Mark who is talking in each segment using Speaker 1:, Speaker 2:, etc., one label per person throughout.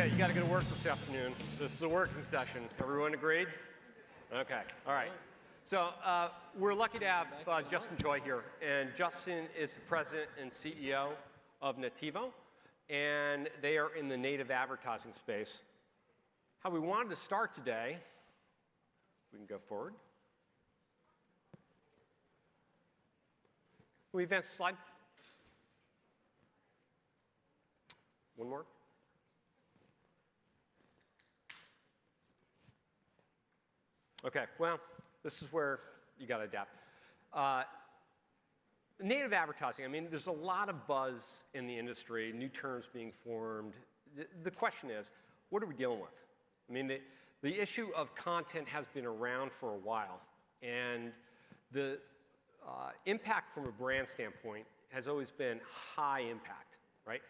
Speaker 1: right, you got to go to work this afternoon. So this is a working session. Everyone agreed? Okay, all right. So we're lucky to have Justin Choi here. And Justin is the president and CEO of Nativo. And they are in the native advertising space. How we wanted to start today, we can go forward. Can we advance the slide? One more. Okay, well, this is where you got to adapt. Native advertising, I mean, there's a lot of buzz in the industry, new terms being formed. The question is, what are we dealing with? I mean, the issue of content has been around for a while, and the impact from a brand standpoint has always been high impact, right?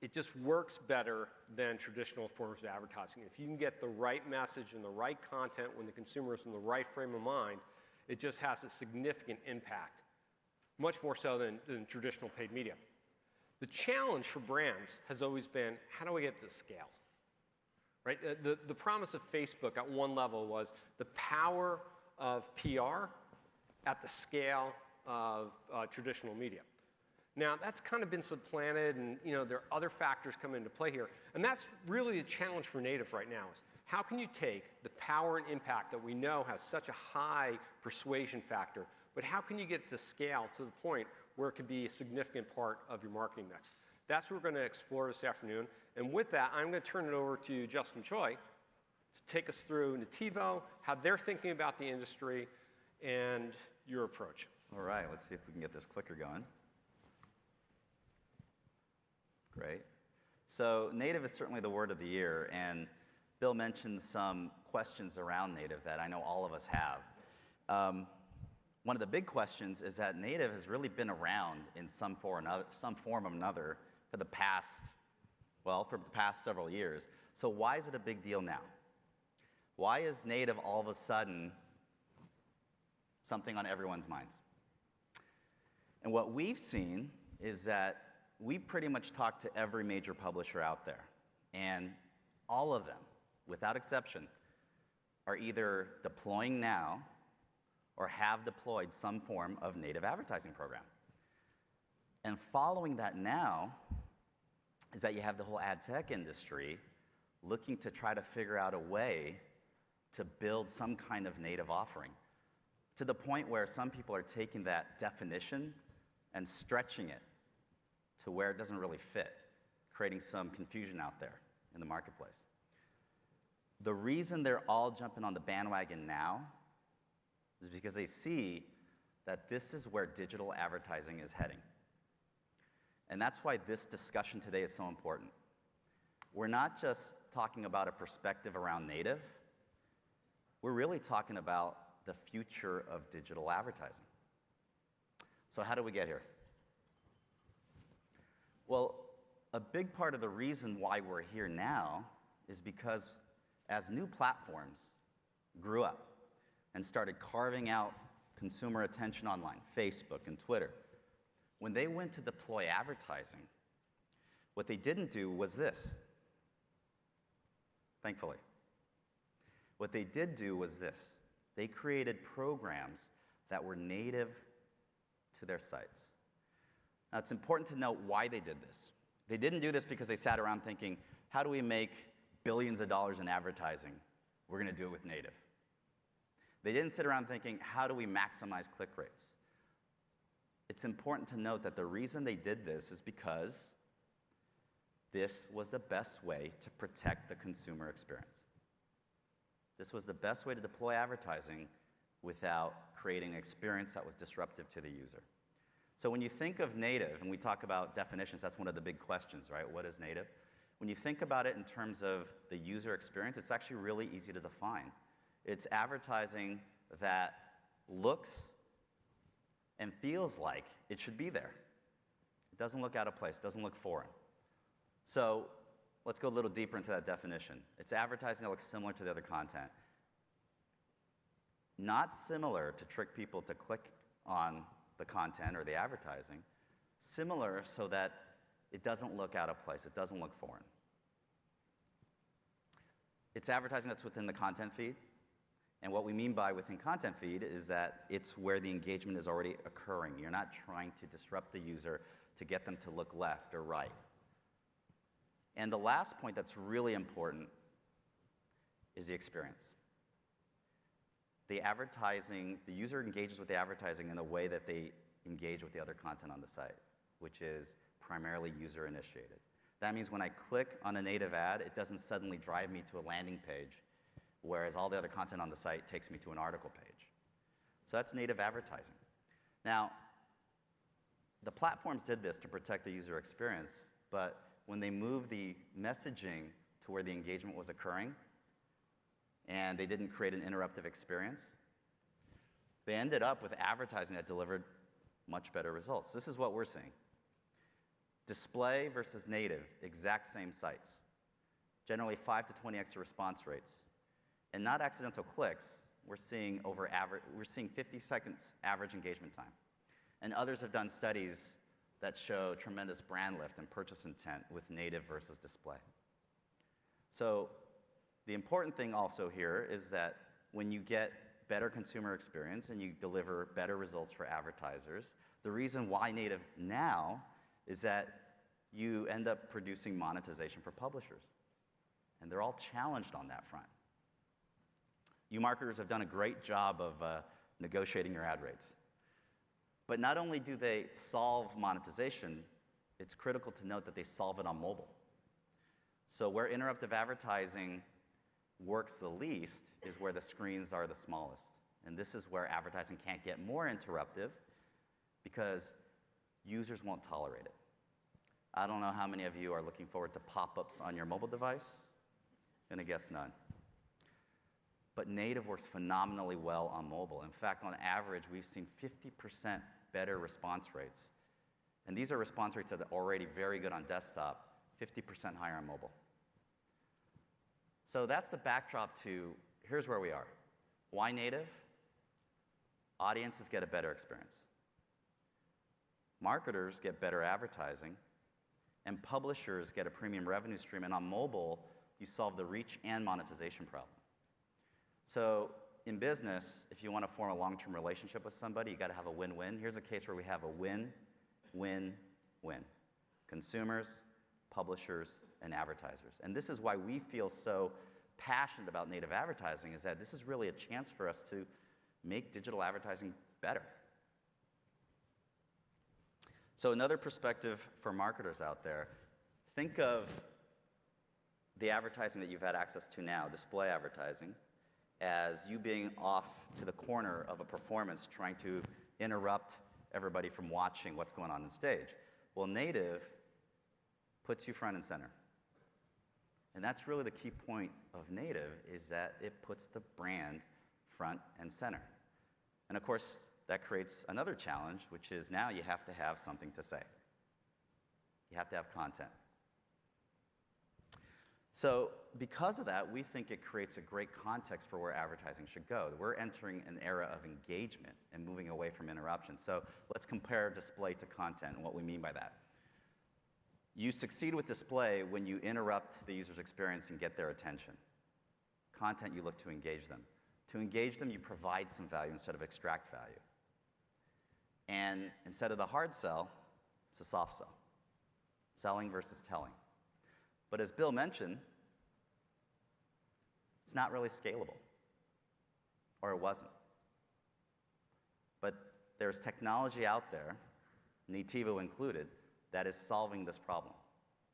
Speaker 1: It just works better than traditional forms of advertising. If you can get the right message and the right content when the consumer is in the right frame of mind, it just has a significant impact, much more so than traditional paid media. The challenge for brands has always been, how do we get to scale? Right? The promise of Facebook at one level was the power of PR at the scale of traditional media. Now, that's kind of been supplanted, and there are other factors come into play here. And that's really the challenge for native right now is how can you take the power and impact that we know has such a high persuasion factor, but how can you get it to scale to the point where it could be a significant part of your marketing mix? That's what we're going to explore this afternoon. And with that, I'm going to turn it over to Justin Choi to take us through Nativo, how they're thinking about the industry, and your approach.
Speaker 2: All right, let's see if we can get this clicker going. Great. So native is certainly the word of the year, and Bill mentioned some questions around native that I know all of us have. One of the big questions is that native has really been around in some form or another for the past several years. So why is it a big deal now? Why is native all of a sudden something on everyone's minds? And what we've seen is that we pretty much talked to every major publisher out there, and all of them, without exception, are either deploying now or have deployed some form of native advertising program. And following that now is that you have the whole ad tech industry looking to try to figure out a way to build some kind of native offering, to the point where some people are taking that definition and stretching it to where it doesn't really fit, creating some confusion out there in the marketplace. The reason they're all jumping on the bandwagon now is because they see that this is where digital advertising is heading. And that's why this discussion today is so important. We're not just talking about a perspective around native, we're really talking about the future of digital advertising. So how do we get here? Well, a big part of the reason why we're here now is because as new platforms grew up and started carving out consumer attention online, Facebook and Twitter, when they went to deploy advertising, what they didn't do was this, thankfully. What they did do was this. They created programs that were native to their sites. Now, it's important to note why they did this. They didn't do this because they sat around thinking, how do we make billions of dollars in advertising? We're going to do it with native. They didn't sit around thinking, how do we maximize click rates? It's important to note that the reason they did this is because this was the best way to protect the consumer experience. This was the best way to deploy advertising without creating an experience that was disruptive to the user. So when you think of native, and we talk about definitions, that's one of the big questions, right? What is native? When you think about it in terms of the user experience, it's actually really easy to define. It's advertising that looks and feels like it should be there. It doesn't look out of place, it doesn't look foreign. So let's go a little deeper into that definition. It's advertising that looks similar to the other content. Not similar to trick people to click on the content or the advertising, similar so that it doesn't look out of place, it doesn't look foreign. It's advertising that's within the content feed. And what we mean by within content feed is that it's where the engagement is already occurring. You're not trying to disrupt the user to get them to look left or right. And the last point that's really important is the experience. The user engages with the advertising in the way that they engage with the other content on the site, which is primarily user-initiated. That means when I click on a native ad, it doesn't suddenly drive me to a landing page, whereas all the other content on the site takes me to an article page. So that's native advertising. Now, the platforms did this to protect the user experience, but when they moved the messaging to where the engagement was occurring, and they didn't create an interruptive experience, they ended up with advertising that delivered much better results. This is what we're seeing. Display versus native, exact same sites. Generally 5 to 20x response rates. And not accidental clicks, we're seeing 50 seconds average engagement time. And others have done studies that show tremendous brand lift and purchase intent with native versus display. So the important thing also here is that when you get better consumer experience and you deliver better results for advertisers, the reason why native now is that you end up producing monetization for publishers. And they're all challenged on that front. You marketers have done a great job of negotiating your ad rates. But not only do they solve monetization, it's critical to note that they solve it on mobile. So where interruptive advertising works the least is where the screens are the smallest. And this is where advertising can't get more interruptive because users won't tolerate it. I don't know how many of you are looking forward to pop-ups on your mobile device. I'm gonna guess none. But native works phenomenally well on mobile. In fact, on average, we've seen 50% better response rates. And these are response rates that are already very good on desktop, 50% higher on mobile. So that's the backdrop to, here's where we are. Why native? Audiences get a better experience. Marketers get better advertising. And publishers get a premium revenue stream. And on mobile, you solve the reach and monetization problem. So in business, if you want to form a long-term relationship with somebody, you got to have a win-win. Here's a case where we have a win, win, win. Consumers, publishers, and advertisers. And this is why we feel so passionate about native advertising, is that this is really a chance for us to make digital advertising better. So another perspective for marketers out there, think of the advertising that you've had access to now, display advertising, as you being off to the corner of a performance trying to interrupt everybody from watching what's going on in stage. Well, native puts you front and center. And that's really the key point of native, is that it puts the brand front and center. And of course, that creates another challenge, which is now you have to have something to say. You have to have content. So because of that, we think it creates a great context for where advertising should go. We're entering an era of engagement and moving away from interruption. So let's compare display to content and what we mean by that. You succeed with display when you interrupt the user's experience and get their attention. Content, you look to engage them. To engage them, you provide some value instead of extract value. And instead of the hard sell, it's a soft sell. Selling versus telling. But as Bill mentioned, it's not really scalable. Or it wasn't. But there's technology out there, Nativo included, that is solving this problem.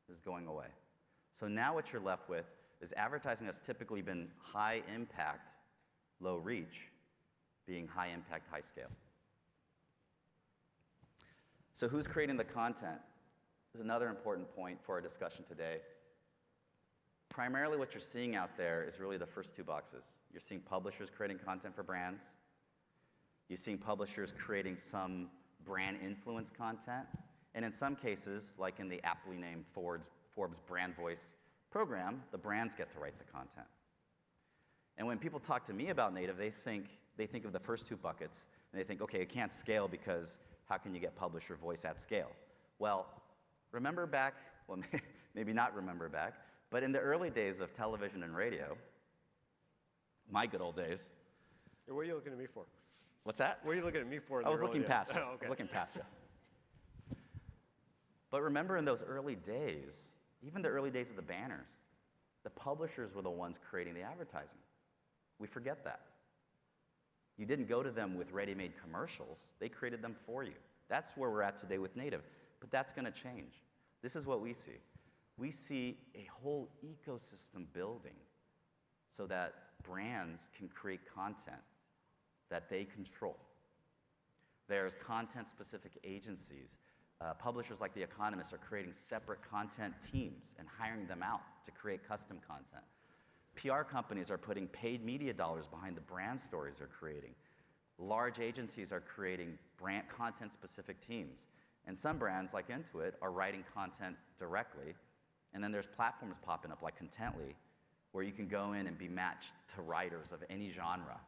Speaker 2: This is going away. So now what you're left with is advertising that's typically been high impact, low reach, being high impact, high scale. So who's creating the content is another important point for our discussion today. Primarily what you're seeing out there is really the first two boxes. You're seeing publishers creating content for brands. You're seeing publishers creating some brand influence content. And in some cases, like in the aptly named Forbes Brand Voice program, the brands get to write the content. And when people talk to me about native, they think of the first two buckets, and they think, okay, it can't scale because how can you get publisher voice at scale? Well, remember back, well, maybe not remember back, but in the early days of television and radio, my good old days.
Speaker 1: What are you looking at me for?
Speaker 2: What's that?
Speaker 1: What are you looking at me for? In
Speaker 2: I
Speaker 1: the
Speaker 2: was
Speaker 1: early
Speaker 2: looking
Speaker 1: days?
Speaker 2: past you.
Speaker 1: Oh,
Speaker 2: I
Speaker 1: okay.
Speaker 2: was looking past you. But remember in those early days, even the early days of the banners, the publishers were the ones creating the advertising. We forget that. You didn't go to them with ready-made commercials. They created them for you. That's where we're at today with native. But that's going to change. This is what we see. We see a whole ecosystem building so that brands can create content that they control. There's content-specific agencies. Publishers like The Economist are creating separate content teams and hiring them out to create custom content. PR companies are putting paid media dollars behind the brand stories they're creating. Large agencies are creating brand content-specific teams. And some brands, like Intuit, are writing content directly. And then there's platforms popping up like Contently, where you can go in and be matched to writers of any genre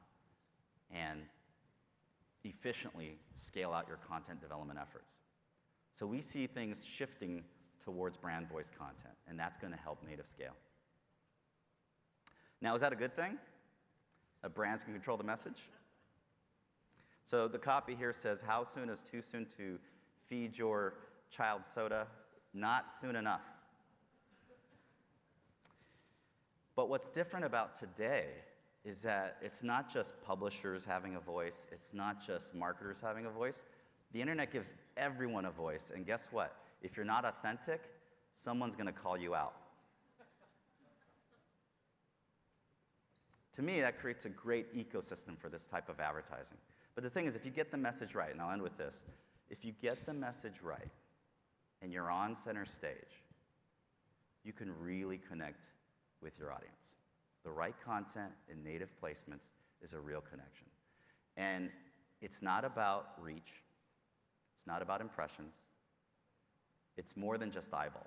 Speaker 2: and efficiently scale out your content development efforts. So we see things shifting towards brand voice content, and that's going to help native scale. Now, is that a good thing? That brands can control the message? So the copy here says, how soon is too soon to feed your child soda? Not soon enough. But what's different about today is that it's not just publishers having a voice, it's not just marketers having a voice. The internet gives everyone a voice, and guess what? If you're not authentic, someone's going to call you out. To me, that creates a great ecosystem for this type of advertising. But the thing is, if you get the message right, and I'll end with this, if you get the message right and you're on center stage, you can really connect with your audience. The right content in native placements is a real connection. And it's not about reach. It's not about impressions. It's more than just eyeballs.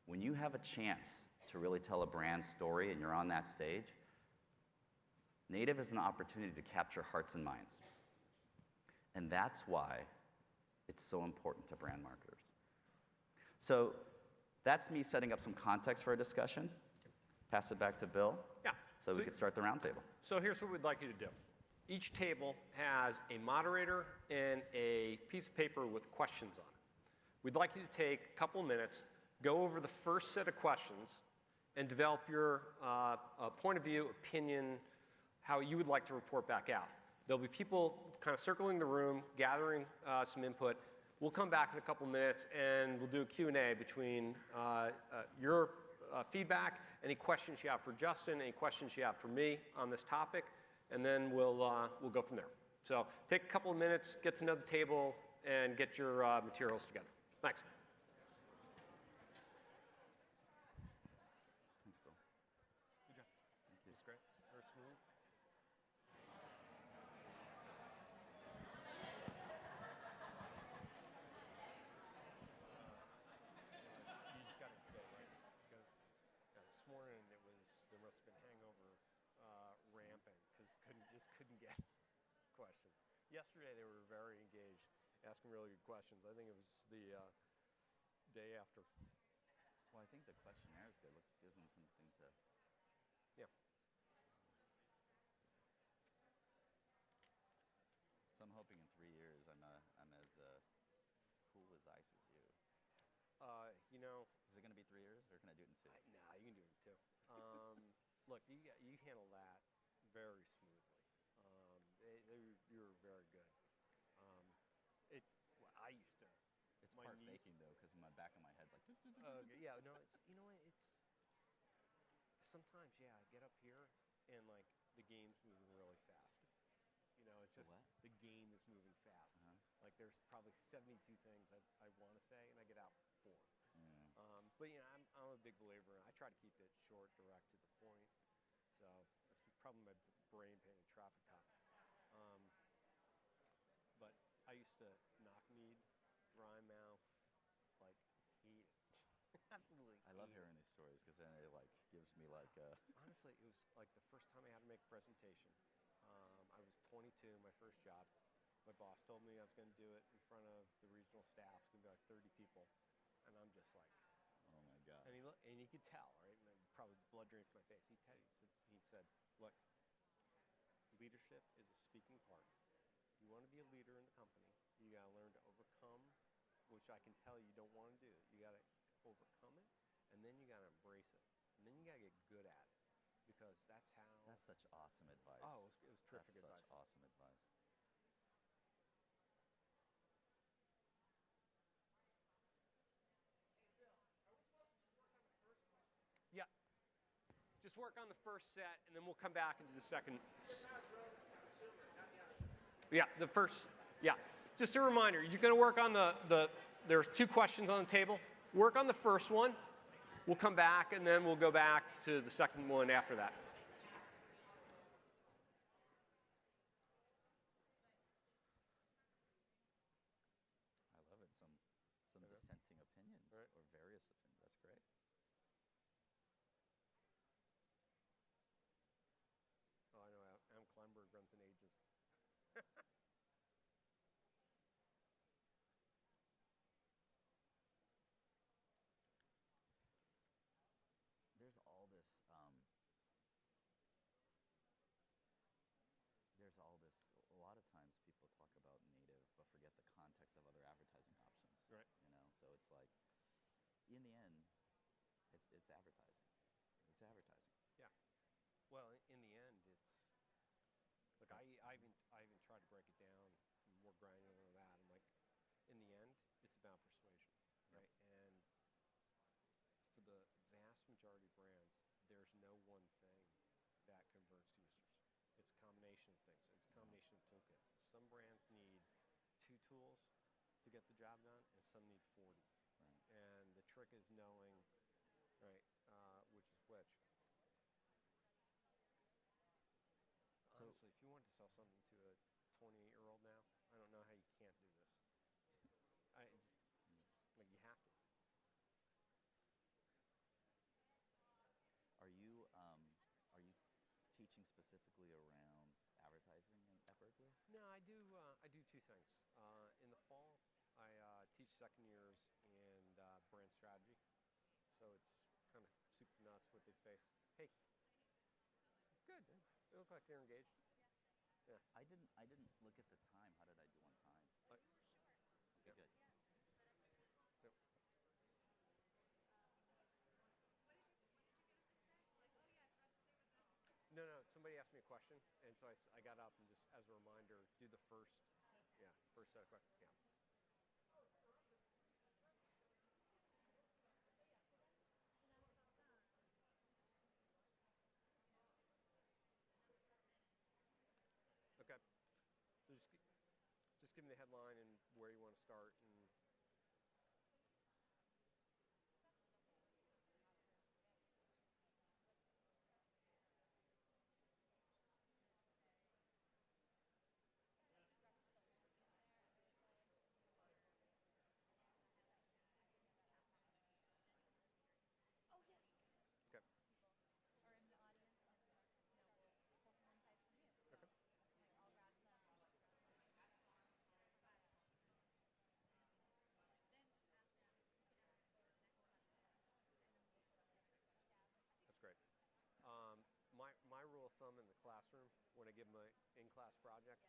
Speaker 2: When you have a chance to really tell a brand story and you're on that stage, native is an opportunity to capture hearts and minds. And that's why it's so important to brand marketers. So that's me setting up some context for a discussion. Pass it back to Bill.
Speaker 1: Yeah.
Speaker 2: So we could start the roundtable.
Speaker 1: So here's what we'd like you to do. Each table has a moderator and a piece of paper with questions on it. We'd like you to take a couple minutes, go over the first set of questions, and develop your point of view, opinion, how you would like to report back out. There'll be people kind of circling the room, gathering some input. We'll come back in a couple minutes, and we'll do a Q&A between your feedback, any questions you have for Justin, any questions you have for me on this topic, and then we'll go from there. So take a couple of minutes, get to know the table, and get your materials together. Thanks.
Speaker 2: Thanks, Bill.
Speaker 1: Good job. Thank you. That's great. Very smooth. You just got it today, right? This morning there must have been hangover rampant because couldn't get questions. Yesterday they were very engaged, asking really good questions. I think it was the day after.
Speaker 2: Well, I think the questionnaire is good. Gives them something to.
Speaker 1: Yeah.
Speaker 2: So I'm hoping in 3 years I'm as cool as ice as you.
Speaker 1: You know.
Speaker 2: Is it going to be 3 years, or can I do it in 2?
Speaker 1: Nah, you can do it in 2. Look, you handle that very smoothly. You were very good. I used to.
Speaker 2: It's part faking though, because my back of my head's like.
Speaker 1: Yeah, no, it's you know what, it's sometimes I get up here and like the game's moving really fast. You know, it's just the game is moving fast. Like there's probably 72 things I want to say, and I get out 4. But you know, I'm a big believer, and I try to keep it short, direct, to the point. So that's probably my brain painting traffic cop. But I used to knock mead, dry mouth, like hate it. Absolutely.
Speaker 2: I love hearing these stories because then it like gives me like.
Speaker 1: Honestly, it was like the first time I had to make a presentation. I was 22, my first job. My boss told me I was going to do it in front of the regional staff. It's going to be like 30 people, and I'm just like.
Speaker 2: Oh my God.
Speaker 1: And he could tell, right? And then probably blood drained from my face. He said, look, leadership is a speaking part. You want to be a leader in the company, you got to learn to overcome, which I can tell you don't want to do. You got to overcome it, and then you got to embrace it, and then you got to get good at it, because that's how.
Speaker 2: That's such awesome advice.
Speaker 1: Oh, it was terrific
Speaker 2: That's
Speaker 1: advice.
Speaker 2: such awesome advice.
Speaker 1: Yeah. Just work on the first set, and then we'll come back and do the second. Yeah, the first. Yeah. Just a reminder, you're going to work on there's 2 questions on the table. Work on the first one. We'll come back, and then we'll go back to the second one after that.
Speaker 2: I love it. Some dissenting opinions,
Speaker 1: Right.
Speaker 2: or various opinions. That's great.
Speaker 1: Oh, I know. Adam Kleinberg runs an agency.
Speaker 2: There's all this. There's all this. A lot of times people talk about native, but forget the context of other advertising options.
Speaker 1: Right.
Speaker 2: So it's like, in the end, it's advertising. It's advertising.
Speaker 1: Yeah. Well, in the end, it's. Look, I even tried to break it down more granular than that. I'm like, in the end, it's about persuasion, right? And for the vast majority of brands, there's no one thing that converts users. It's a combination of things. It's a combination of toolkits. Some brands need 2 tools to get the job done, and some need 40.
Speaker 2: Right.
Speaker 1: And the trick is knowing, right, which is which.
Speaker 2: So-
Speaker 1: Honestly, if you wanted to sell something to a 28-year-old now, I don't know how you can't do this. Like, you have to.
Speaker 2: Are you teaching specifically around advertising at Berkeley?
Speaker 1: No, I do 2 things. In the fall, I teach second years in brand strategy. So it's kind of soup to nuts what they face. Hey, good. They look like they're engaged. Yeah.
Speaker 2: I didn't look at the time. How did I do on time? Okay,
Speaker 1: Yep.
Speaker 2: good.
Speaker 1: Yep. No, somebody asked me a question, and so I got up and just, as a reminder, do the first set of questions. Yeah. Okay. So just give me the headline and where you want to start. And okay.
Speaker 3: Are in the audience, and we'll pull some insights from you. So
Speaker 1: Okay.
Speaker 3: I'll grab some.
Speaker 1: That's great. My rule of thumb in the classroom, when I give them an in-class project,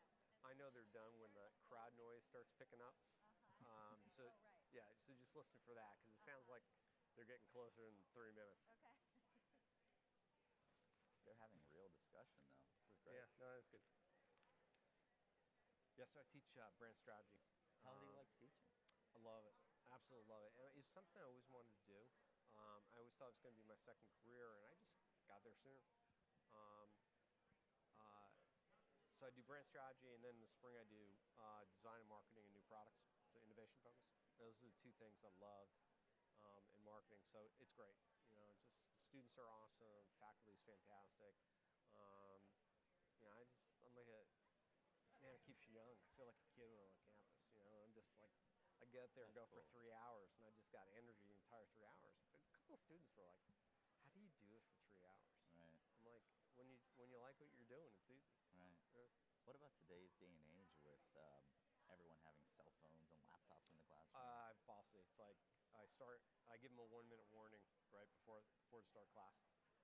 Speaker 1: I know they're done when the crowd noise starts picking up. So
Speaker 3: Oh, right.
Speaker 1: yeah, so just listen for that, because it sounds like they're getting closer in 3 minutes.
Speaker 3: Okay.
Speaker 2: They're having real discussion though. This is great.
Speaker 1: Yeah, no, that's good. Yes, I teach brand strategy.
Speaker 2: How do you like teaching?
Speaker 1: I love it. Absolutely love it. And it's something I always wanted to do. I always thought it was going to be my second career, and I just got there sooner. So I do brand strategy, and then in the spring I do design and marketing and new products, so innovation focus. Those are the 2 things I loved in marketing. So it's great. Just students are awesome, faculty is fantastic. I'm like man, it keeps you young. I feel like a kid when I'm on campus. I'm just like, I get up there and
Speaker 2: That's
Speaker 1: go for
Speaker 2: cool.
Speaker 1: 3 hours, and I just got energy the entire 3 hours. A couple of students were like, "How do you do it for 3 hours?"
Speaker 2: Right.
Speaker 1: I'm like, when you like what you're doing, it's easy.
Speaker 2: Right.
Speaker 1: Yeah.
Speaker 2: What about today's day and age with everyone having cell phones and laptops in the classroom?
Speaker 1: Policy. It's like I give them a 1-minute warning right before to start class,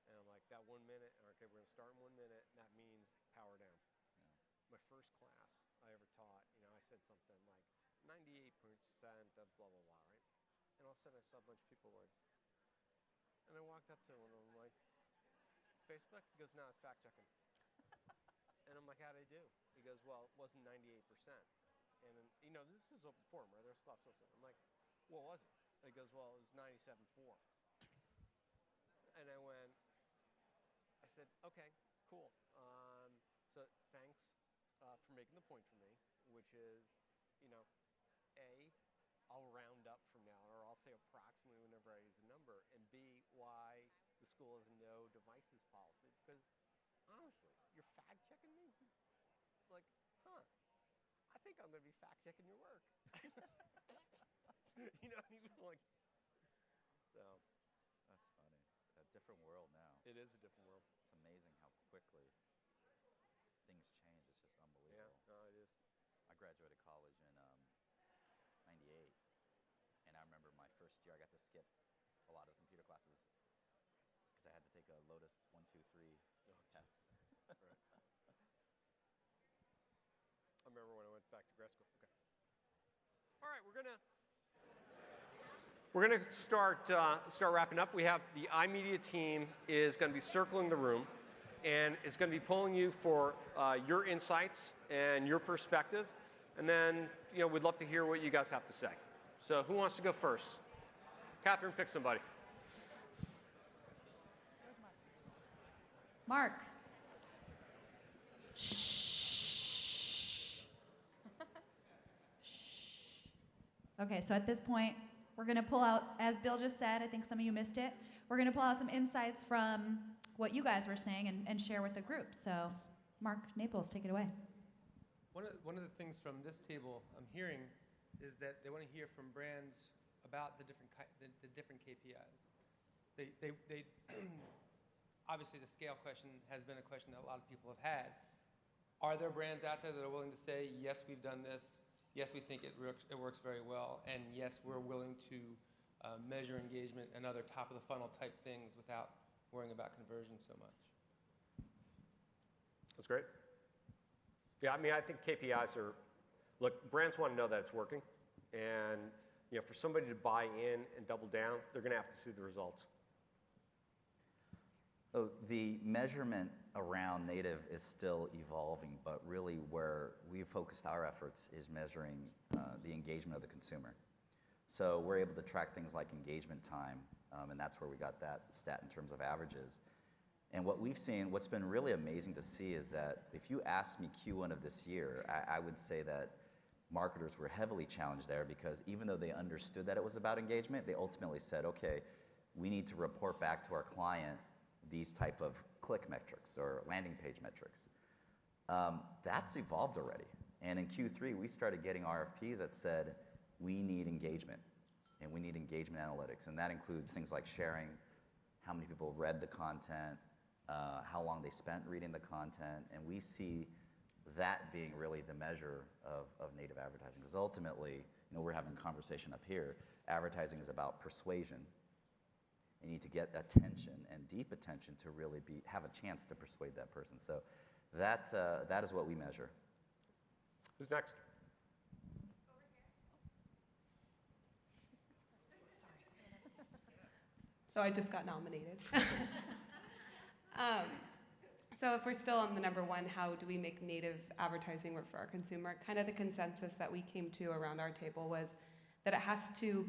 Speaker 1: and I'm like, that 1 minute. Okay, we're gonna start in 1 minute. And that means power down. my first class I ever taught, I said something like 98% of blah, blah, blah, right? And all of a sudden I saw a bunch of people going, and I walked up to one of them like, Facebook? He goes, no, it's fact checking. And I'm like, how'd I do? He goes, well, it wasn't 98%. And then, this is open forum, right? There's class also. I'm like, what was it? He goes, well, it was 97.4. And I said, okay, cool. So thanks for making the point for me, which is, A, I'll round up from now, or I'll say approximately whenever I use a number, and B, why the school has a no devices policy. Because honestly, you're fact checking me? It's like, I think I'm going to be fact checking your work. You know what I mean? Like, so.
Speaker 2: That's funny. A different world now.
Speaker 1: It is a different world.
Speaker 2: It's amazing how quickly things change. It's just unbelievable.
Speaker 1: Yeah, no, it is.
Speaker 2: I graduated college in 98, and I remember my first year I got to skip a lot of computer classes because I had to take a Lotus 1, 2, 3 test.
Speaker 1: Right. I remember when I went back to grad school. Okay. All right, we're gonna start wrapping up. We have the iMedia team is going to be circling the room, and it's going to be pulling you for your insights and your perspective, and then we'd love to hear what you guys have to say. So who wants to go first? Catherine, pick somebody.
Speaker 3: Mark. Okay, so at this point, we're going to pull out, as Bill just said, I think some of you missed it, we're going to pull out some insights from what you guys were saying and share with the group. So, Mark Naples, take it away.
Speaker 4: One of the things from this table I'm hearing is that they want to hear from brands about the different KPIs. They obviously the scale question has been a question that a lot of people have had. Are there brands out there that are willing to say, yes, we've done this, yes, we think it works very well, and yes, we're willing to measure engagement and other top of the funnel type things without worrying about conversion so much?
Speaker 1: That's great. Yeah, I mean, I think KPIs are, look, brands want to know that it's working. And, for somebody to buy in and double down, they're going to have to see the results.
Speaker 2: So the measurement around native is still evolving, but really where we've focused our efforts is measuring the engagement of the consumer. So we're able to track things like engagement time, and that's where we got that stat in terms of averages. And what we've seen, what's been really amazing to see is that if you asked me Q1 of this year, I would say that marketers were heavily challenged there because even though they understood that it was about engagement, they ultimately said, okay, we need to report back to our client these type of click metrics or landing page metrics. That's evolved already. And in Q3, we started getting RFPs that said, we need engagement, and we need engagement analytics. And that includes things like sharing, how many people read the content, how long they spent reading the content, and we see that being really the measure of native advertising. Because ultimately, we're having a conversation up here, advertising is about persuasion. You need to get attention and deep attention to really have a chance to persuade that person. So that is what we measure.
Speaker 1: Who's next?
Speaker 5: So I just got nominated. So if we're still on the number one, how do we make native advertising work for our consumer? Kind of the consensus that we came to around our table was that it has to,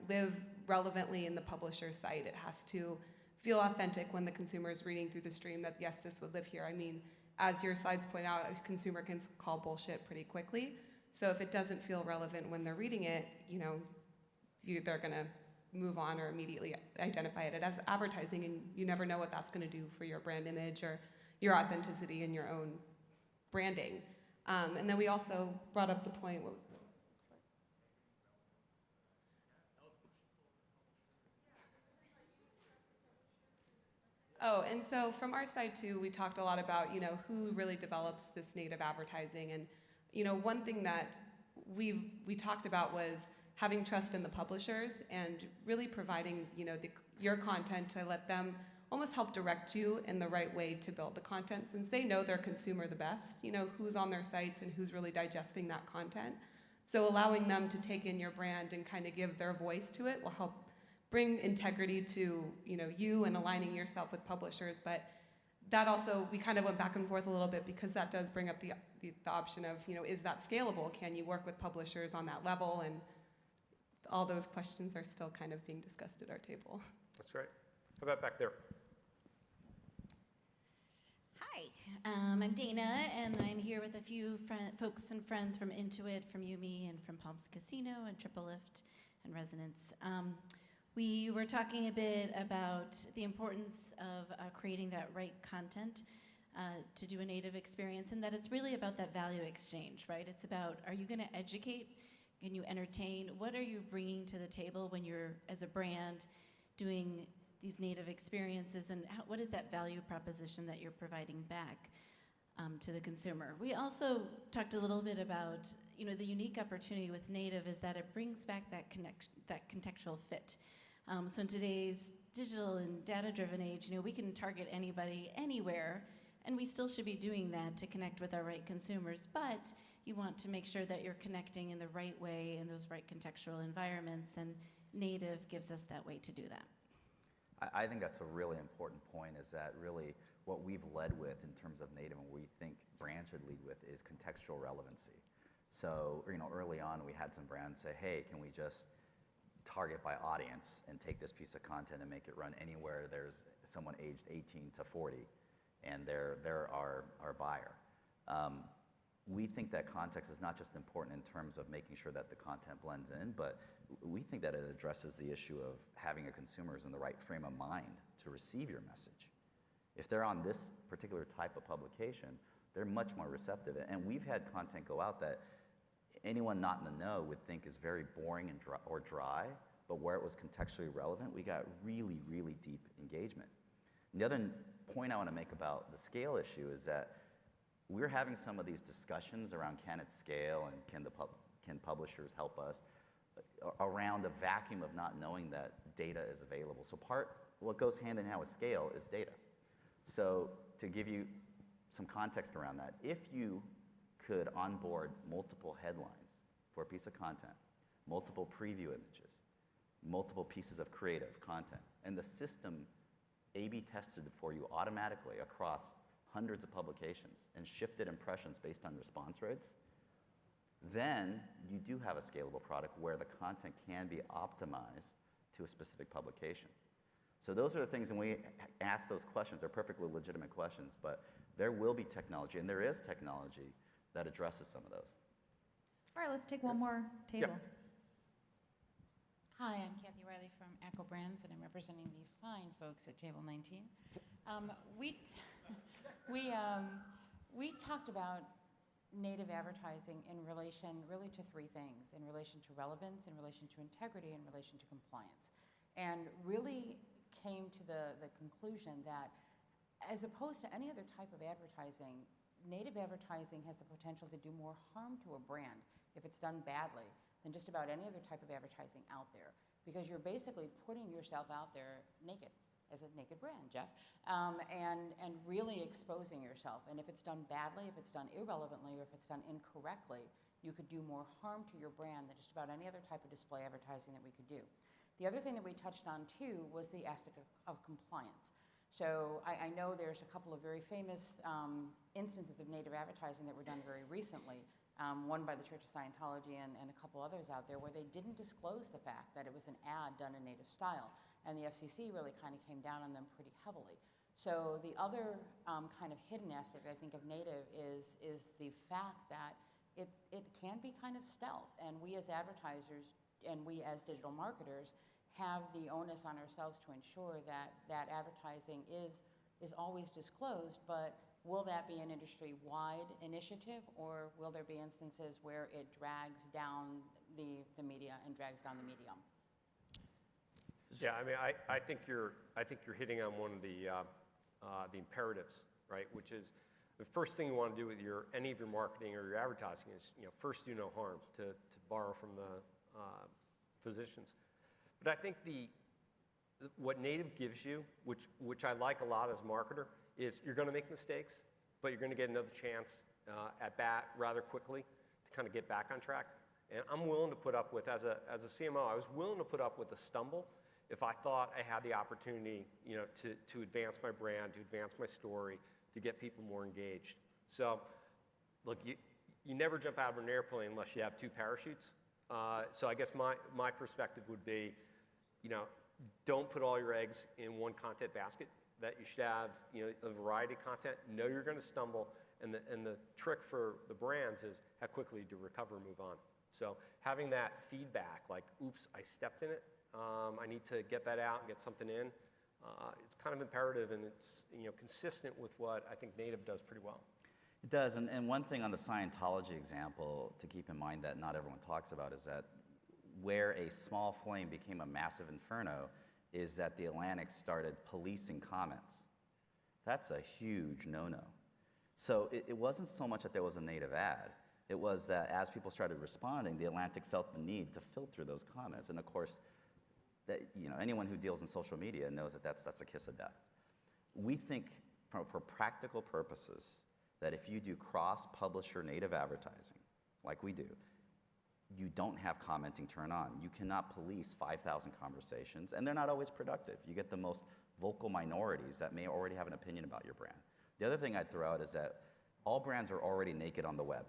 Speaker 5: live relevantly in the publisher's site. It has to feel authentic when the consumer is reading through the stream that, yes, this would live here. I mean, as your slides point out, a consumer can call bullshit pretty quickly. So if it doesn't feel relevant when they're reading it, they're going to move on or immediately identify it as advertising, and you never know what that's going to do for your brand image or your authenticity and your own branding. And then we also brought up the point, what was it? Oh, and so from our side too, we talked a lot about, who really develops this native advertising. And, one thing that we talked about was having trust in the publishers and really providing, your content to let them almost help direct you in the right way to build the content, since they know their consumer the best, who's on their sites and who's really digesting that content. So allowing them to take in your brand and kind of give their voice to it will help bring integrity to you and aligning yourself with publishers. But that also, we kind of went back and forth a little bit, because that does bring up the option of, is that scalable? Can you work with publishers on that level? And all those questions are still kind of being discussed at our table.
Speaker 1: That's right. How about back there?
Speaker 6: Hi, I'm Dana, and I'm here with a few folks and friends from Intuit, from Yumi, and from Palms Casino, and Triple Lift, and Resonance. We were talking a bit about the importance of creating that right content to do a native experience, and that it's really about that value exchange, right? It's about, are you going to educate? Can you entertain? What are you bringing to the table when you're, as a brand, doing these native experiences, and what is that value proposition that you're providing back to the consumer? We also talked a little bit about, the unique opportunity with native is that it brings back that contextual fit. So in today's digital and data-driven age, we can target anybody anywhere, and we still should be doing that to connect with our right consumers, but you want to make sure that you're connecting in the right way in those right contextual environments, and native gives us that way to do that.
Speaker 2: I think that's a really important point, is that really what we've led with in terms of native and what we think brands should lead with is contextual relevancy. So, early on we had some brands say, hey, can we just target by audience and take this piece of content and make it run anywhere there's someone aged 18 to 40 and they're our buyer. We think that context is not just important in terms of making sure that the content blends in, but we think that it addresses the issue of having a consumer's in the right frame of mind to receive your message. If they're on this particular type of publication, they're much more receptive. And we've had content go out that anyone not in the know would think is very boring and dry, but where it was contextually relevant, we got really, really deep engagement. And the other point I want to make about the scale issue is that we're having some of these discussions around, can it scale, and can publishers help us, around the vacuum of not knowing that data is available. So what goes hand in hand with scale is data. So to give you some context around that, if you could onboard multiple headlines for a piece of content, multiple preview images, multiple pieces of creative content, and the system A/B tested for you automatically across hundreds of publications and shifted impressions based on response rates, then you do have a scalable product where the content can be optimized to a specific publication. So those are the things, and we ask those questions. They're perfectly legitimate questions, but there will be technology, and there is technology that addresses some of those.
Speaker 3: All right, let's take one more table.
Speaker 1: Yep.
Speaker 7: Hi, I'm Kathy Riley from Echo Brands, and I'm representing the fine folks at Table 19. We talked about native advertising in relation really to three things: in relation to relevance, in relation to integrity, in relation to compliance. And really came to the conclusion that as opposed to any other type of advertising, native advertising has the potential to do more harm to a brand if it's done badly than just about any other type of advertising out there, because you're basically putting yourself out there naked, as a naked brand, Jeff, and really exposing yourself. And if it's done badly, if it's done irrelevantly, or if it's done incorrectly, you could do more harm to your brand than just about any other type of display advertising that we could do. The other thing that we touched on too was the aspect of compliance. So I know there's a couple of very famous instances of native advertising that were done very recently, one by the Church of Scientology and a couple others out there, where they didn't disclose the fact that it was an ad done in native style, and the FCC really kind of came down on them pretty heavily. So the other kind of hidden aspect, I think, of native is the fact that it can be kind of stealth, and we as advertisers and we as digital marketers have the onus on ourselves to ensure that that advertising is always disclosed. But will that be an industry-wide initiative, or will there be instances where it drags down the media and drags down the medium?
Speaker 1: Yeah, I mean, I think you're hitting on one of the imperatives, right? Which is the first thing you want to do with any of your marketing or your advertising is, first do no harm, to borrow from the physicians. But I think what native gives you, which I like a lot as a marketer, is you're going to make mistakes, but you're going to get another chance at bat rather quickly to kind of get back on track. And I'm willing to put up with, as a CMO, I was willing to put up with a stumble if I thought I had the opportunity, to advance my brand, to advance my story, to get people more engaged. So, look, you never jump out of an airplane unless you have 2 parachutes. So I guess my perspective would be, don't put all your eggs in one content basket. That you should have, a variety of content. Know you're going to stumble, and the trick for the brands is how quickly to recover and move on. So having that feedback, like, oops, I stepped in it. I need to get that out and get something in. It's kind of imperative, and it's consistent with what I think native does pretty well.
Speaker 2: It does, and one thing on the Scientology example to keep in mind that not everyone talks about is that where a small flame became a massive inferno is that the Atlantic started policing comments. That's a huge no-no. So it wasn't so much that there was a native ad. It was that as people started responding, the Atlantic felt the need to filter those comments. And of course, that, anyone who deals in social media knows that that's a kiss of death. We think for practical purposes that if you do cross-publisher native advertising, like we do, you don't have commenting turn on. You cannot police 5,000 conversations, and they're not always productive. You get the most vocal minorities that may already have an opinion about your brand. The other thing I'd throw out is that all brands are already naked on the web.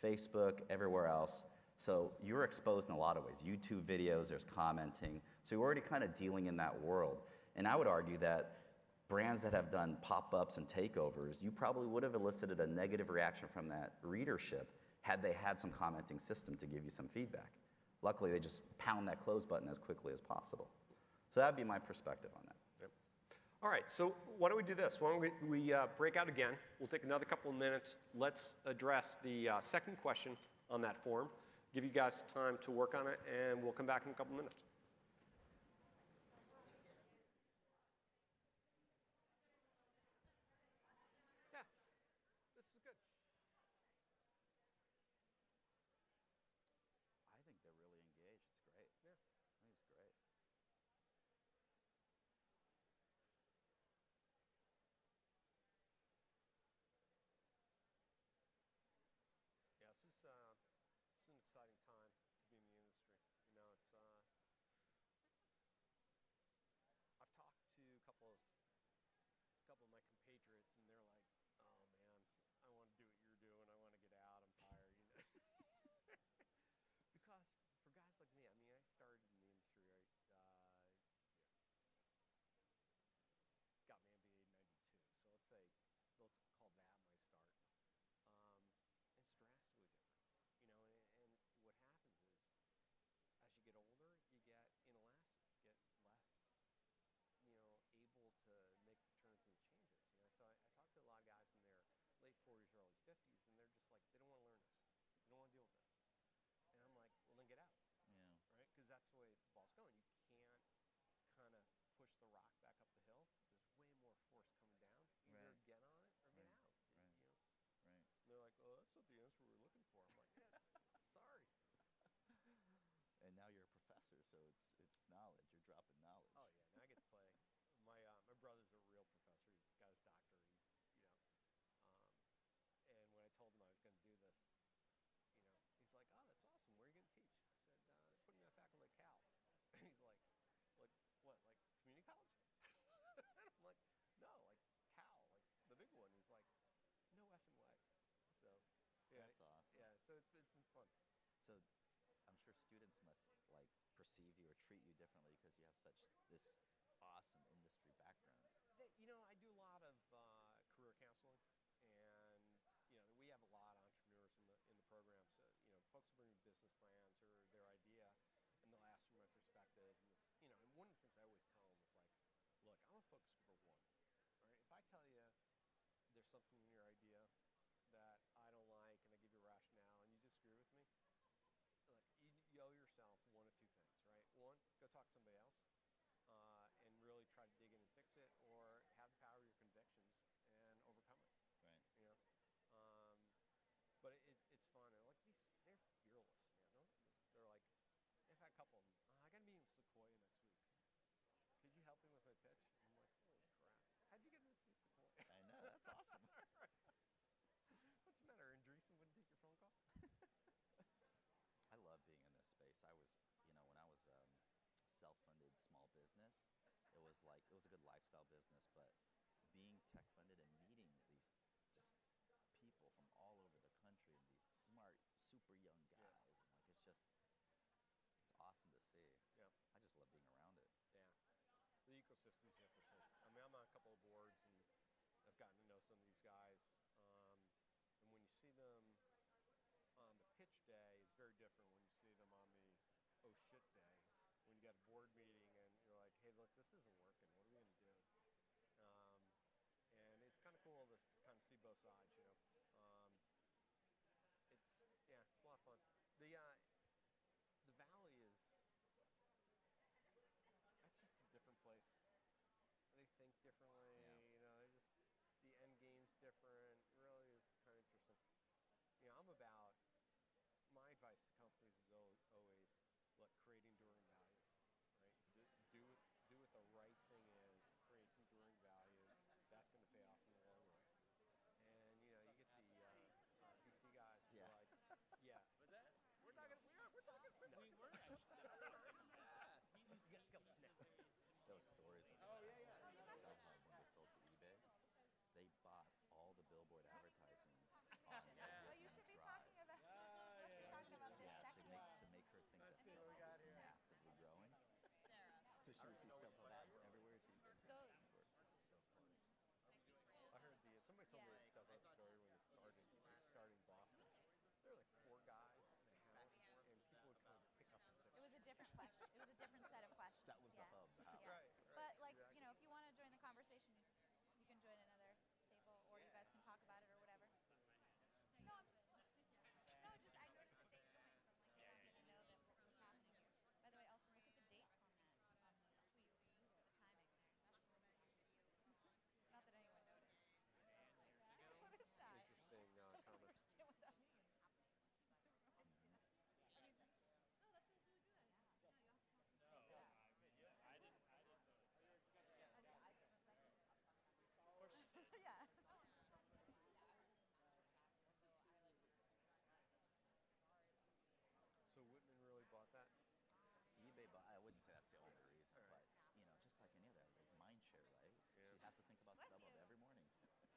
Speaker 2: Facebook, everywhere else. So you're exposed in a lot of ways. YouTube videos, there's commenting. So you're already kind of dealing in that world. And I would argue that brands that have done pop-ups and takeovers, you probably would have elicited a negative reaction from that readership had they had some commenting system to give you some feedback. Luckily, they just pound that close button as quickly as possible. So that'd be my perspective on that.
Speaker 1: Yep. All right, so why don't we do this? Why don't we break out again? We'll take another couple of minutes. Let's address the second question on that form, give you guys time to work on it, and we'll come back in a couple minutes. Yeah, this is good.
Speaker 2: I think they're really engaged. It's great.
Speaker 1: Yeah.
Speaker 2: I think it's great.
Speaker 1: Yeah, this is an exciting time to be in the industry. I've talked to a couple of my compatriots, and they're like, "Oh man, I want to do what you're doing. I want to get out. I'm tired." Because for guys like me, I started in the industry, right? Got my MBA in '92, so let's call that my start. It's drastically different, And what happens is, as you get older, you get inelastic, get less, able to make the turns and the changes. So I talk to a lot of guys in their late 40s, early 50s, and they're just like, they don't want to learn this, they don't want to deal with this, and I'm like, well, then get out,
Speaker 2: Yeah.
Speaker 1: right? Because that's the way the ball's going. You can't kind of push the rock back up the hill. There's way more force coming down. Either
Speaker 2: Right.
Speaker 1: get on it or get
Speaker 2: Right.
Speaker 1: out.
Speaker 2: Right. Right.
Speaker 1: And they're like, oh, that's not the answer we were looking for. I'm like, yeah, sorry.
Speaker 2: And now you're a professor, so it's knowledge. You're dropping knowledge.
Speaker 1: Oh yeah, now I get to play. My brother's a real professor. He's got his doctorate. And when I told him I was going to do this, he's like, oh, that's awesome. Where are you going to teach? I said, put me on faculty at Cal. And he's like, what, like community college? And I'm like, no, like Cal, like the big one. He's like, no effing way. So yeah,
Speaker 2: That's awesome.
Speaker 1: Yeah, so it's been fun.
Speaker 2: So I'm sure students must perceive you or treat you differently because you have such this awesome industry background.
Speaker 1: I do a lot of career counseling, and we have a lot of entrepreneurs in the program. So folks bring me business plans or their idea, and they'll ask from my perspective. And and one of the things I always tell them is like, look, I'm a focus group of one. All right, if I tell you there's something in your idea that I don't like, and I give you a rationale, and you disagree with me, look, you owe yourself one of two things, right? One, go talk to somebody else. And really try to dig in and fix it, or have the power of your convictions and overcome it.
Speaker 2: Right.
Speaker 1: But it's fun. And like they're fearless, man. They're like, I've had a couple of them. I got to meet with Sequoia next week. pitch. I'm like, holy crap. How'd you get into this point?
Speaker 2: I know, that's awesome.
Speaker 1: What's the matter? Andreessen wouldn't take your phone call?
Speaker 2: I love being in this space. I was, when I was self-funded small business, it was a good lifestyle business, but being tech-funded and meeting these just people from all over the country and these smart, super young guys, and it's awesome to see.
Speaker 1: Yeah.
Speaker 2: I just love being around it.
Speaker 1: Yeah. The ecosystem's interesting. I mean, I'm on a couple of boards, and I've gotten to know some of these guys. And when you see them on the pitch day, it's very different when you see them on the oh shit day. When you got a board meeting and you're like, hey, look, this isn't working. What are we going to do? And it's kind of cool to kind of see both sides, it's a lot of fun. The Valley that's just a different place. They think differently, the end game's different. It really is kind of interesting. My advice to companies is always, look, create enduring value, right? Do what the right thing is, create some enduring value. That's going to pay off in the long run. And, you get the VC guys who are like, yeah.
Speaker 8: Was that?
Speaker 1: We're not going to, we're talking. No.
Speaker 8: We were actually.
Speaker 1: You guys go snap.
Speaker 2: Those stories of StubHub when they sold to eBay, they bought all the billboard advertising on
Speaker 3: Oh, you should be talking about. Supposed to be talking about this second one.
Speaker 2: to make her think that StubHub was massively growing. So she would see StubHub ads everywhere. She would go
Speaker 3: Those.
Speaker 1: It's so funny. I heard somebody told me the StubHub story when it started in Boston. There were like 4 guys in a house, and people would come pick up the tickets.
Speaker 3: It was a different question. It was a different set of questions.
Speaker 2: That was the hub, the house.
Speaker 3: Yeah.
Speaker 1: Right.
Speaker 3: But
Speaker 1: exactly.
Speaker 3: if you want to join the conversation, you can join another table, or you guys can talk about it or whatever. No, I noticed that they joined, so I'm like, they don't even know that what was happening here. By the way, Elson, look at the dates on those tweets, the timing there. Not that anyone noticed. What is that?
Speaker 1: Interesting
Speaker 3: I don't
Speaker 1: comments.
Speaker 3: understand what that means.
Speaker 8: I didn't notice.
Speaker 3: Yeah.
Speaker 1: So Whitman really bought that?
Speaker 2: eBay, but I wouldn't say that's the only reason,
Speaker 1: All right.
Speaker 2: but just like any other, it's mind share, right?
Speaker 1: Yeah.
Speaker 2: She has to think about
Speaker 3: Bless
Speaker 2: StubHub
Speaker 3: you.
Speaker 2: every morning.
Speaker 1: Too funny.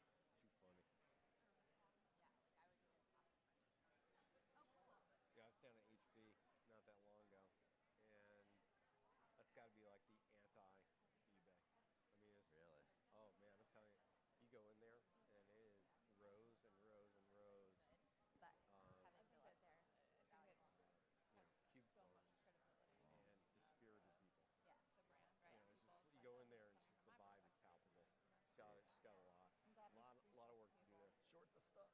Speaker 1: Yeah, I was down at HB not that long ago, and that's got to be like the anti-eBay. I mean, it's
Speaker 2: Really?
Speaker 1: Oh man, I'm telling you, you go in there and it is rows and rows and rows.
Speaker 3: But
Speaker 1: of
Speaker 3: haven't feel it there.
Speaker 1: cube phones and dispirited people.
Speaker 3: Yeah, the brand, right?
Speaker 1: It's just you go in there and just the vibe is palpable. She's got a lot of work to do there. Short the stuff.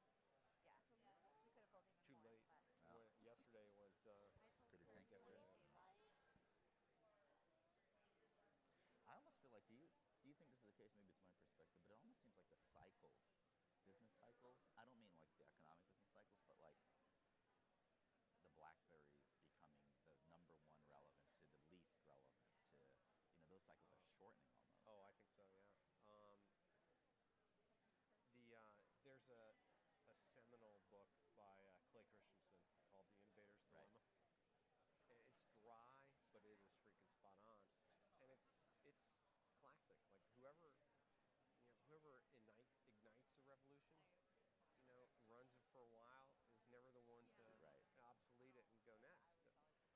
Speaker 3: Yeah. We could have pulled even
Speaker 1: Too
Speaker 3: more.
Speaker 1: late.
Speaker 3: But
Speaker 1: Yesterday it went.
Speaker 2: Pretty
Speaker 1: before we
Speaker 2: tanky.
Speaker 1: get rid of it.
Speaker 2: I almost feel like, do you think this is the case? Maybe it's my perspective, but it almost seems like the cycles, business cycles. I don't mean like the economic business cycles, but like the BlackBerries becoming the #1 relevant to the least relevant to, those cycles are shortening almost.
Speaker 1: Oh, I think so. Yeah. There's a seminal book by Clay Christensen called The Innovator's
Speaker 2: Right.
Speaker 1: Dilemma. It's dry, but it is freaking spot on, and it's classic. Like whoever ignites the revolution, runs it for a while, is never the one to
Speaker 2: Right.
Speaker 1: obsolete it and go next.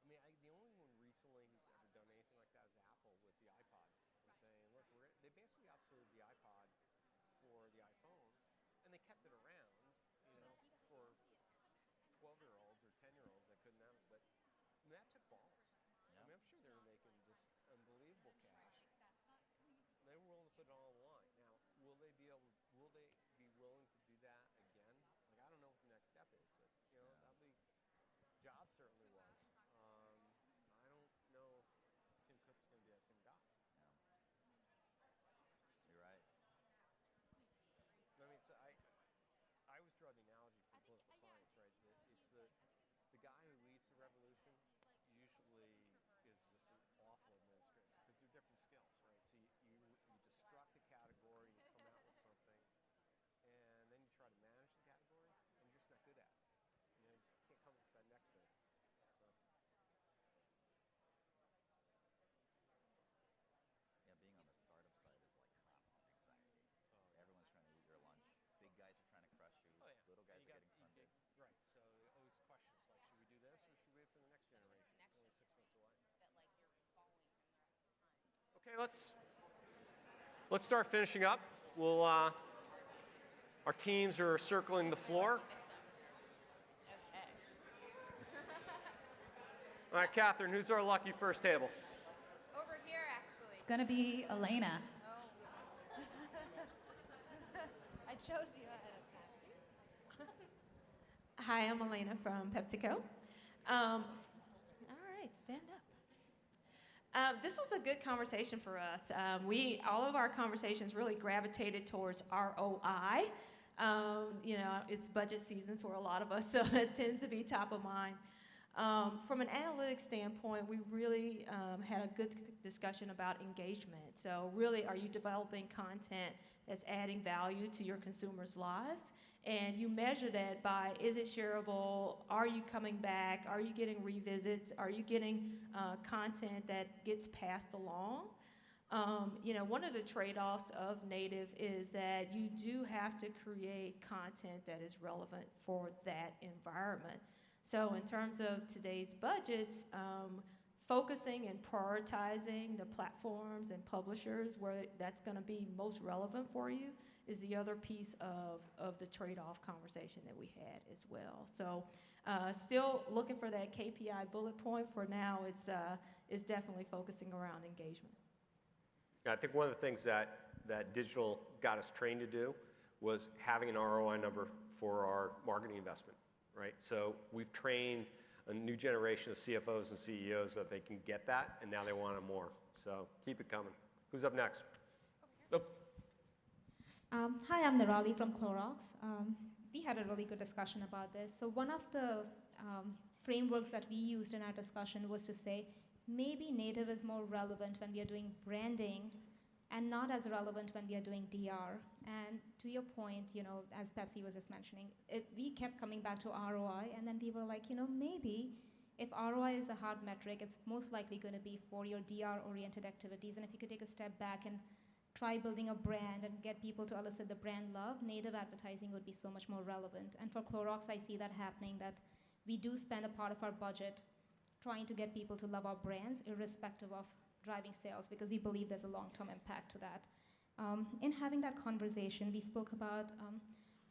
Speaker 1: I mean, the only one recently who's ever done anything like that is Apple with the iPod, and saying, look, they basically obsoleted the iPod for the iPhone, and they kept it around, for 12-year-olds or 10-year-olds that couldn't have it. But that took balls.
Speaker 2: Yeah.
Speaker 1: I mean, I'm sure they were making just unbelievable cash. They were willing to put it all on the line. Now, will they be willing to do that again? Like, I don't know what the next step is, but that'll be. Jobs certainly was. I don't know if Tim Cook's going to be that same guy.
Speaker 2: Yeah. You're right.
Speaker 1: I mean, I always draw the analogy from political science, right? It's the guy who leads the revolution usually is just an awful administrator because they're different skills, right? So you Let's start finishing up. We'll, our teams are circling the floor. All right, Catherine, who's our lucky first table?
Speaker 9: Over here, actually.
Speaker 3: It's going to be Elena.
Speaker 9: Oh. I chose you ahead of time.
Speaker 10: Hi, I'm Elena from PepsiCo. All right, stand up. This was a good conversation for us. All of our conversations really gravitated towards ROI. It's budget season for a lot of us, so that tends to be top of mind. From an analytics standpoint, we really had a good discussion about engagement. So really, are you developing content that's adding value to your consumers' lives? And you measure that by, is it shareable? Are you coming back? Are you getting revisits? Are you getting content that gets passed along? One of the trade-offs of native is that you do have to create content that is relevant for that environment. So in terms of today's budgets, focusing and prioritizing the platforms and publishers where that's going to be most relevant for you is the other piece of the trade-off conversation that we had as well. So still looking for that KPI bullet point. For now, it's definitely focusing around engagement.
Speaker 1: Yeah, I think one of the things that digital got us trained to do was having an ROI number for our marketing investment, right? So we've trained a new generation of CFOs and CEOs that they can get that, and now they want it more. So keep it coming. Who's up next? Oh.
Speaker 11: Hi, I'm Nirali from Clorox. We had a really good discussion about this. So one of the frameworks that we used in our discussion was to say, maybe native is more relevant when we are doing branding and not as relevant when we are doing DR. And to your point, as Pepsi was just mentioning, we kept coming back to ROI, and then we were like, maybe if ROI is a hard metric, it's most likely going to be for your DR-oriented activities. And if you could take a step back and try building a brand and get people to elicit the brand love, native advertising would be so much more relevant. And for Clorox, I see that happening, that we do spend a part of our budget trying to get people to love our brands, irrespective of driving sales, because we believe there's a long-term impact to that. In having that conversation, we spoke about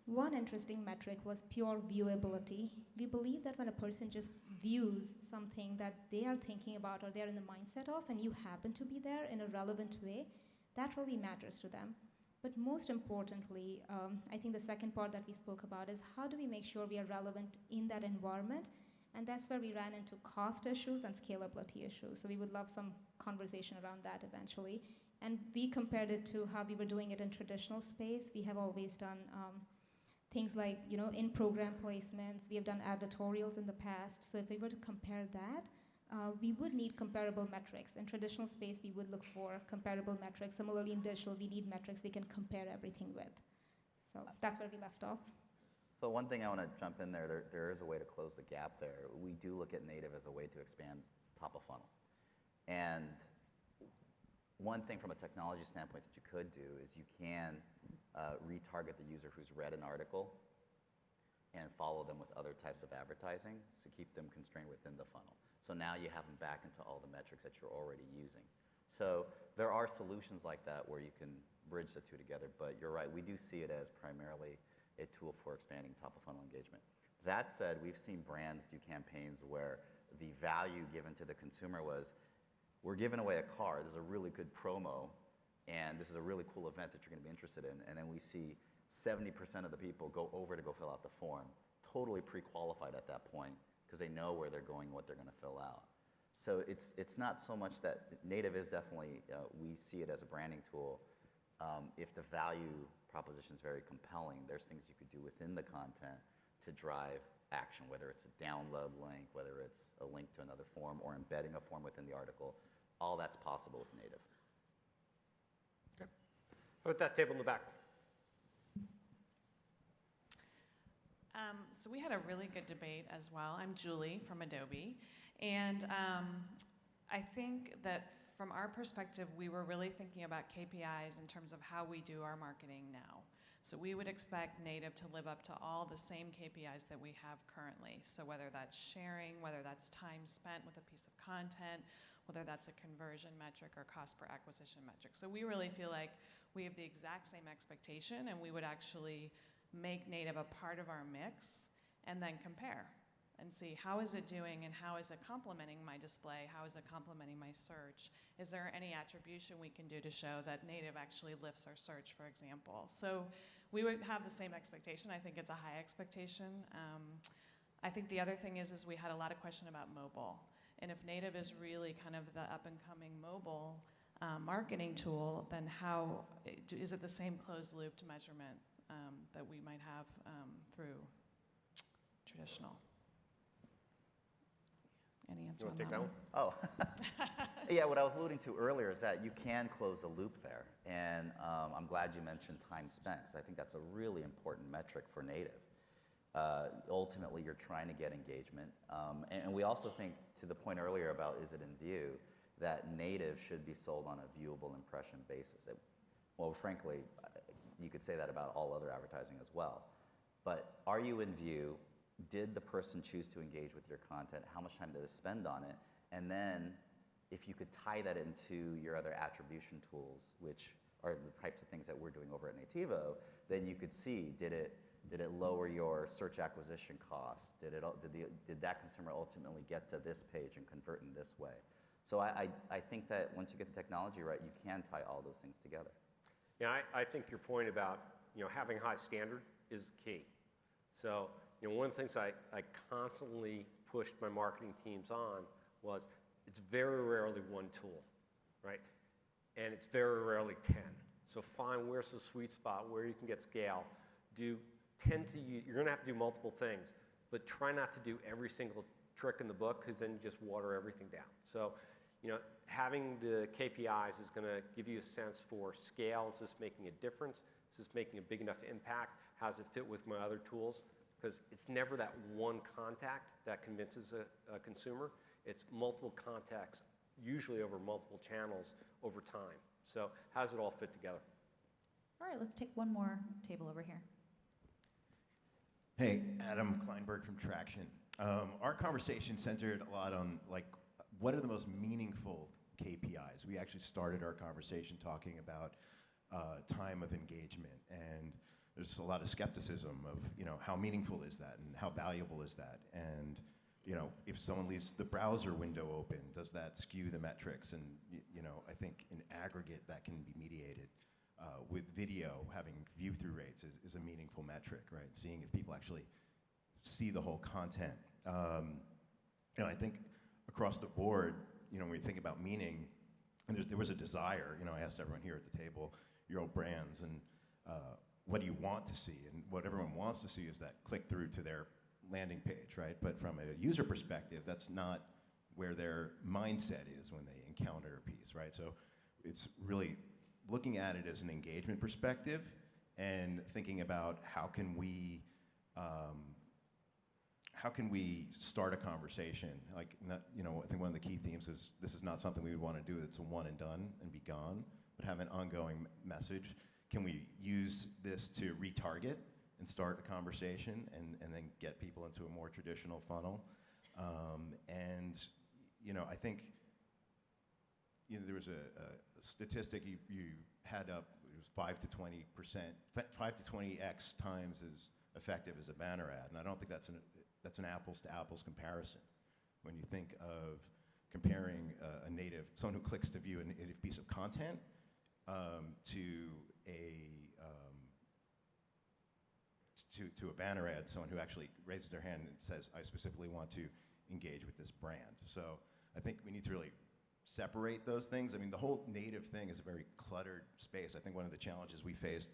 Speaker 11: one interesting metric was pure viewability. We believe that when a person just views something that they are thinking about or they're in the mindset of, and you happen to be there in a relevant way, that really matters to them. But most importantly, I think the second part that we spoke about is how do we make sure we are relevant in that environment? And that's where we ran into cost issues and scalability issues. So we would love some conversation around that eventually. And we compared it to how we were doing it in traditional space. We have always done things like, in-program placements. We have done advertorials in the past. So if we were to compare that, we would need comparable metrics. In traditional space, we would look for comparable metrics. Similarly, in digital, we need metrics we can compare everything with. So that's where we left off.
Speaker 2: So one thing I want to jump in there, there is a way to close the gap there. We do look at native as a way to expand top of funnel. And one thing from a technology standpoint that you could do is you can retarget the user who's read an article and follow them with other types of advertising to keep them constrained within the funnel. So now you have them back into all the metrics that you're already using. So there are solutions like that where you can bridge the two together, but you're right, we do see it as primarily a tool for expanding top of funnel engagement. That said, we've seen brands do campaigns where the value given to the consumer was, we're giving away a car, this is a really good promo, and this is a really cool event that you're gonna be interested in, and then we see 70% of the people go over to go fill out the form, totally pre-qualified at that point, because they know where they're going, what they're gonna fill out. So it's not so much that native is definitely, we see it as a branding tool. If the value proposition is very compelling, there's things you could do within the content to drive action, whether it's a download link, whether it's a link to another form, or embedding a form within the article. All that's possible with native.
Speaker 1: Okay. How about that table in the back?
Speaker 12: So we had a really good debate as well. I'm Julie from Adobe. And I think that from our perspective, we were really thinking about KPIs in terms of how we do our marketing now. So we would expect native to live up to all the same KPIs that we have currently. So whether that's sharing, whether that's time spent with a piece of content, whether that's a conversion metric or cost per acquisition metric. So we really feel like we have the exact same expectation, and we would actually make native a part of our mix and then compare and see how is it doing and how is it complementing my display, how is it complementing my search. Is there any attribution we can do to show that native actually lifts our search, for example? So we would have the same expectation. I think it's a high expectation. I think the other thing is we had a lot of question about mobile. And if native is really kind of the up-and-coming mobile marketing tool, then how is it the same closed-looped measurement that we might have through traditional? Any answer
Speaker 1: You
Speaker 12: on
Speaker 1: want to take
Speaker 12: that
Speaker 1: that
Speaker 12: one?
Speaker 1: one?
Speaker 2: Oh, yeah, what I was alluding to earlier is that you can close a loop there. And I'm glad you mentioned time spent, because I think that's a really important metric for native. Ultimately, you're trying to get engagement. And we also think, to the point earlier about is it in view, that native should be sold on a viewable impression basis. Well, frankly, you could say that about all other advertising as well. But are you in view? Did the person choose to engage with your content? How much time did they spend on it? And then, if you could tie that into your other attribution tools, which are the types of things that we're doing over at Nativo, then you could see, did it lower your search acquisition costs? Did that consumer ultimately get to this page and convert in this way? So I think that once you get the technology right, you can tie all those things together.
Speaker 1: Yeah, I think your point about having high standard is key. So one of the things I constantly pushed my marketing teams on was it's very rarely one tool, right? And it's very rarely 10. So find where's the sweet spot, where you can get scale. You're going to have to do multiple things, but try not to do every single trick in the book, because then you just water everything down. So having the KPIs is going to give you a sense for scale. Is this making a difference? Is this making a big enough impact? How does it fit with my other tools? Because it's never that one contact that convinces a consumer. It's multiple contacts, usually over multiple channels over time. So how does it all fit together?
Speaker 3: All right, let's take one more table over here.
Speaker 13: Hey, Adam Kleinberg from Traction. Our conversation centered a lot on what are the most meaningful KPIs. We actually started our conversation talking about time of engagement, and there's a lot of skepticism of how meaningful is that and how valuable is that, and if someone leaves the browser window open, does that skew the metrics? And I think in aggregate that can be mediated. With video, having view-through rates is a meaningful metric, right? Seeing if people actually see the whole content. I think across the board, when we think about meaning, and there was a desire, I asked everyone here at the table, your old brands, and what do you want to see? And what everyone wants to see is that click through to their landing page, right? But from a user perspective, that's not where their mindset is when they encounter a piece, right? So it's really looking at it as an engagement perspective and thinking about how can we start a conversation? I think one of the key themes is this is not something we would want to do. It's a one and done and be gone, but have an ongoing message. Can we use this to retarget and start a conversation and then get people into a more traditional funnel? I think there was a statistic you had up. It was 5 to 20%, 5 to 20x times as effective as a banner ad, and I don't think that's an apples to apples comparison. When you think of comparing someone who clicks to view a native piece of content to a banner ad, someone who actually raises their hand and says, I specifically want to engage with this brand. So I think we need to really separate those things. I mean, the whole native thing is a very cluttered space. I think one of the challenges we faced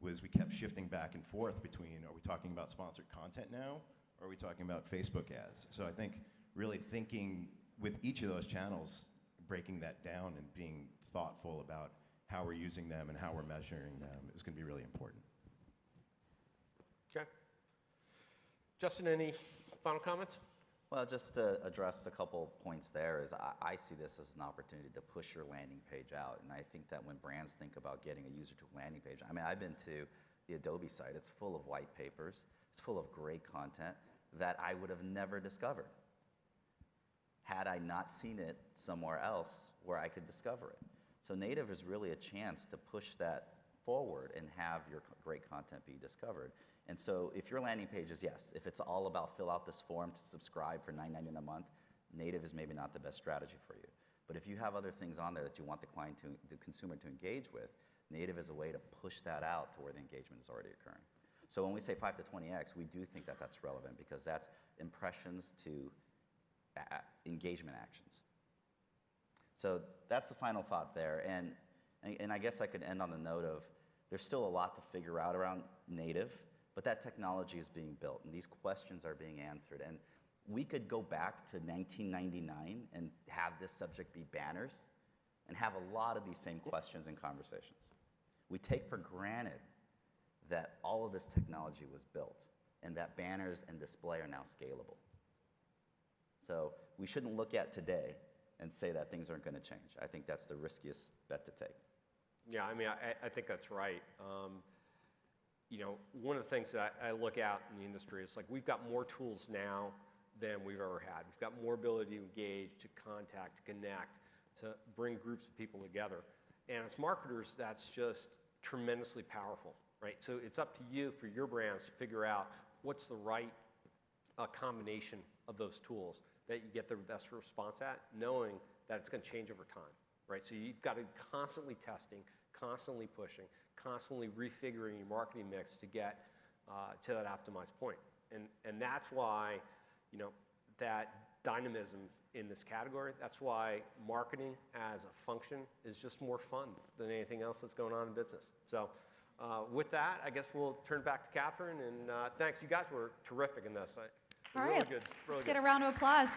Speaker 13: was we kept shifting back and forth between, are we talking about sponsored content now, or are we talking about Facebook ads? So I think really thinking with each of those channels, breaking that down and being thoughtful about how we're using them and how we're measuring them is going to be really important.
Speaker 1: Okay. Justin, any final comments?
Speaker 2: Well, just to address a couple points there is I see this as an opportunity to push your landing page out. And I think that when brands think about getting a user to a landing page, I mean, I've been to the Adobe site. It's full of white papers. It's full of great content that I would have never discovered had I not seen it somewhere else where I could discover it. So native is really a chance to push that forward and have your great content be discovered. And so if your landing page is, yes, if it's all about fill out this form to subscribe for $9.99 a month, native is maybe not the best strategy for you. But if you have other things on there that you want the consumer to engage with, native is a way to push that out to where the engagement is already occurring. So when we say 5 to 20x, we do think that that's relevant because that's impressions to engagement actions. So that's the final thought there. And I guess I could end on the note of there's still a lot to figure out around native, but that technology is being built and these questions are being answered. And we could go back to 1999 and have this subject be banners and have a lot of these same questions and conversations. We take for granted that all of this technology was built and that banners and display are now scalable. So we shouldn't look at today and say that things aren't going to change. I think that's the riskiest bet to take.
Speaker 1: Yeah, I mean, I think that's right. You know, one of the things that I look at in the industry is like we've got more tools now than we've ever had. We've got more ability to engage, to contact, to connect, to bring groups of people together. And as marketers, that's just tremendously powerful, right? So it's up to you for your brands to figure out what's the right combination of those tools that you get the best response at, knowing that it's going to change over time, right? So you've got to be constantly testing, constantly pushing, constantly refiguring your marketing mix to get to that optimized point. And that's why, you know, that dynamism in this category, that's why marketing as a function is just more fun than anything else that's going on in business. So with that, I guess we'll turn back to Catherine, and thanks. You guys were terrific in this.
Speaker 3: All
Speaker 1: Really
Speaker 3: right,
Speaker 1: good. Really
Speaker 3: let's
Speaker 1: good.
Speaker 3: get a round of applause.